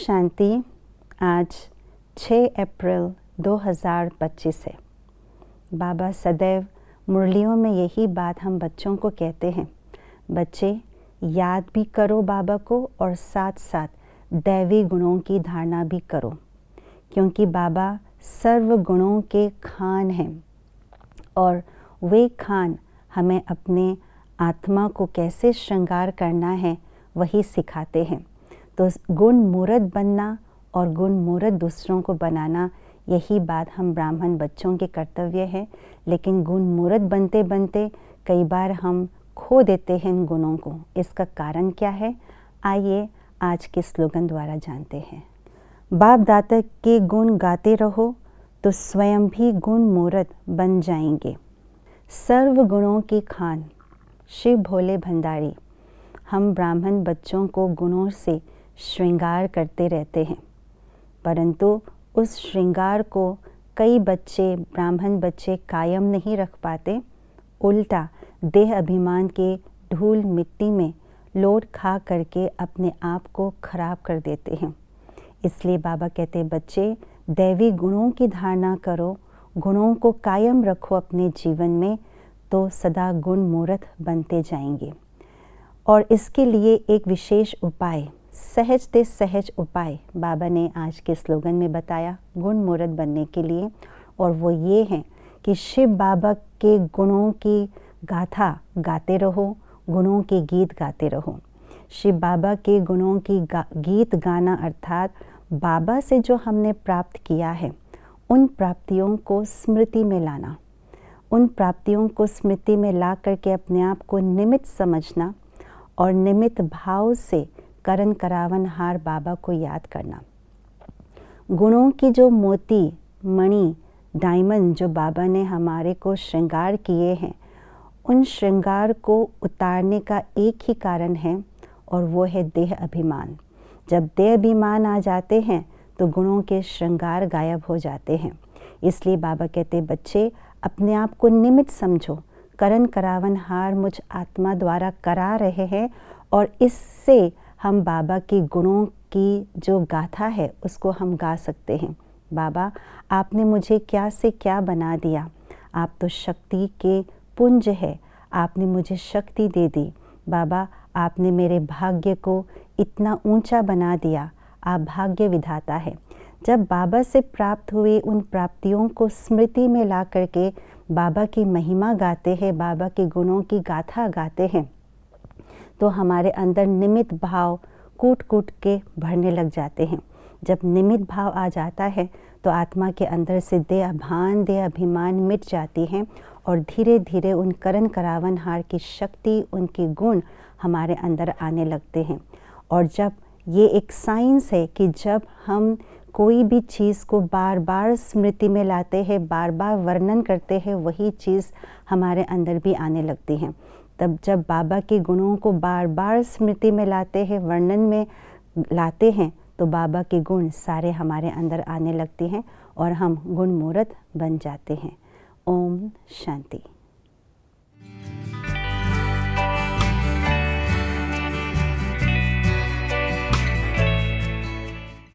शांति। आज 6 अप्रैल 2025 है। बाबा सदैव मुरलियों में यही बात हम बच्चों को कहते हैं, बच्चे याद भी करो बाबा को और साथ साथ दैवी गुणों की धारणा भी करो, क्योंकि बाबा सर्व गुणों के खान हैं और वे खान हमें अपने आत्मा को कैसे श्रृंगार करना है वही सिखाते हैं। तो गुण मूर्त बनना और गुण मूर्त दूसरों को बनाना, यही बात हम ब्राह्मण बच्चों के कर्तव्य है। लेकिन गुण मूर्त बनते बनते कई बार हम खो देते हैं इन गुणों को। इसका कारण क्या है? आइए आज के स्लोगन द्वारा जानते हैं। बाप दाता के गुण गाते रहो तो स्वयं भी गुण मूर्त बन जाएंगे। सर्व गुणों की खान शिव भोले भंडारी। हम ब्राह्मण बच्चों को गुणों से श्रृंगार करते रहते हैं, परंतु उस श्रृंगार को कई बच्चे, ब्राह्मण बच्चे कायम नहीं रख पाते। उल्टा देह अभिमान के धूल मिट्टी में लोट खा करके अपने आप को खराब कर देते हैं। इसलिए बाबा कहते हैं, बच्चे दैवी गुणों की धारणा करो, गुणों को कायम रखो अपने जीवन में, तो सदा गुण मूर्त बनते जाएंगे। और इसके लिए एक विशेष उपाय, सहज से सहज उपाय बाबा ने आज के स्लोगन में बताया गुण मूर्त बनने के लिए। और वो ये है कि शिव बाबा के गुणों की गाथा गाते रहो, गुणों के गीत गाते रहो। शिव बाबा के गुणों की गीत गाना अर्थात बाबा से जो हमने प्राप्त किया है उन प्राप्तियों को स्मृति में लाना, उन प्राप्तियों को स्मृति में ला करके अपने आप को निमित्त समझना और निमित्त भाव से करण करावन हार बाबा को याद करना। गुणों की जो मोती मणि डायमंड जो बाबा ने हमारे को श्रृंगार किए हैं, उन श्रृंगार को उतारने का एक ही कारण है और वो है देह अभिमान। जब देह अभिमान आ जाते हैं तो गुणों के श्रृंगार गायब हो जाते हैं। इसलिए बाबा कहते, बच्चे अपने आप को निमित्त समझो, करण करावन हार मुझ आत्मा द्वारा करा रहे हैं और इससे हम बाबा के गुणों की जो गाथा है उसको हम गा सकते हैं। बाबा आपने मुझे क्या से क्या बना दिया, आप तो शक्ति के पुंज है, आपने मुझे शक्ति दे दी। बाबा आपने मेरे भाग्य को इतना ऊंचा बना दिया, आप भाग्य विधाता है। जब बाबा से प्राप्त हुए उन प्राप्तियों को स्मृति में ला करके बाबा की महिमा गाते हैं, बाबा के गुणों की गाथा गाते हैं, तो हमारे अंदर निमित्त भाव कूट कूट के भरने लग जाते हैं। जब निमित्त भाव आ जाता है तो आत्मा के अंदर से देह अभिमान मिट जाती हैं और धीरे धीरे उन करण करावन हार की शक्ति, उनके गुण हमारे अंदर आने लगते हैं। और जब ये एक साइंस है कि जब हम कोई भी चीज़ को बार बार स्मृति में लाते हैं, बार बार वर्णन करते हैं, वही चीज़ हमारे अंदर भी आने लगती हैं। तब जब बाबा के गुणों को बार बार स्मृति में लाते हैं, वर्णन में लाते हैं, तो बाबा के गुण सारे हमारे अंदर आने लगते हैं और हम गुण मूर्त बन जाते हैं। ओम शांति।